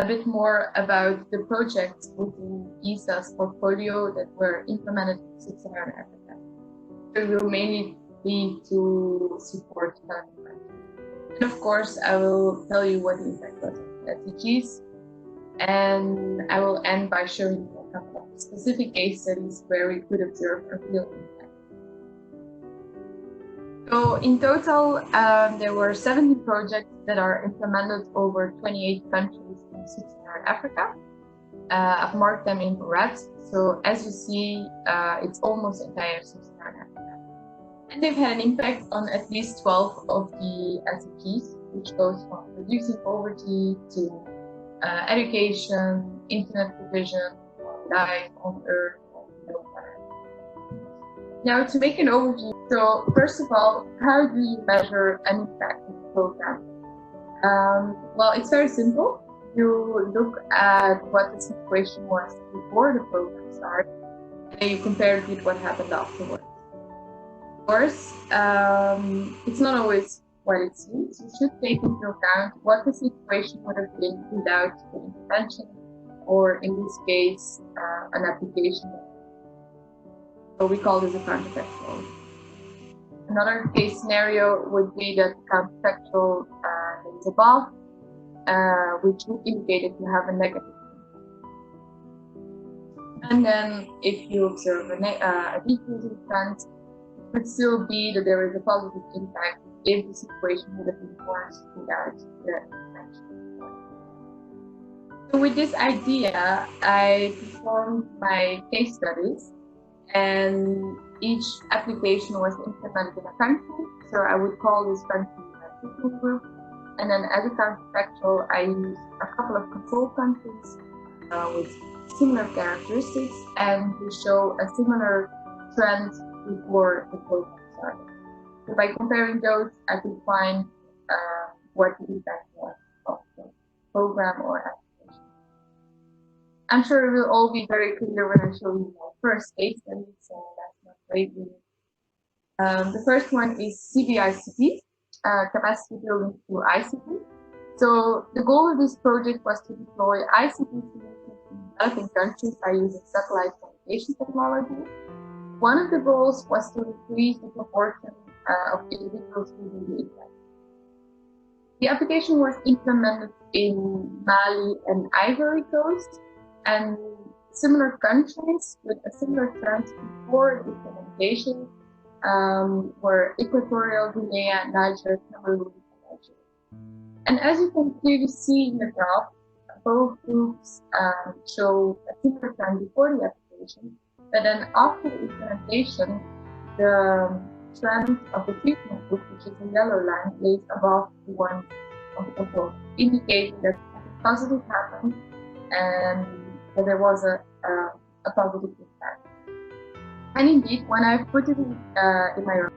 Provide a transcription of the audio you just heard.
a bit more about the projects within ESA's portfolio that were implemented in Sub-Saharan Africa. It will mainly be to support climate change. And of course, I will tell you what the impact was of the SDGs, and I will end by showing you a couple of specific case studies where we could observe a real impact. So in total, there were 70 projects that are implemented over 28 countries in Sub-Saharan Africa. I've marked them in red. So as you see, it's almost entire Sub-Saharan Africa. And they've had an impact on at least 12 of the SDGs, which goes from reducing poverty to education, internet provision, life on Earth, or below Earth. Now, to make an overview, so first of all, how do you measure an impact of the program? Well, it's very simple. You look at what the situation was before the program started, and then you compare it with what happened afterwards. Of course, it's not always what it seems. You should take into account what the situation would have been without the intervention, or in this case, an application. So we call this a counterfactual. Another case scenario would be that counterfactual is above, which would indicate that you have a negative impact. And then if you observe a decreasing trend, it could still be that there is a positive impact if the situation would have been worse without the intervention. So with this idea, I performed my case studies, and each application was implemented in a country. So I would call this country my treatment group. And then as a counterfactual, I used a couple of control countries with similar characteristics and to show a similar trend before the program started. So by comparing those, I could find what the impact was of the program or application. I'm sure it will all be very clear when I show you my first case study, so that's not great. The first one is CBICT, capacity building through ICT. So the goal of this project was to deploy ICT solutions in developing countries by using satellite communication technology. One of the goals was to increase the proportion of individuals using the internet. The application was implemented in Mali and Ivory Coast, and similar countries with a similar trend before the implementation were Equatorial Guinea, Niger, Cameroon, and Nigeria. And as you can clearly see in the graph, both groups show a similar trend before the application, but then after the implementation, the trend of the treatment group, which is the yellow line, lays above the one of the control, indicating that something positive happened and that there was a positive impact. And indeed, when I put it in my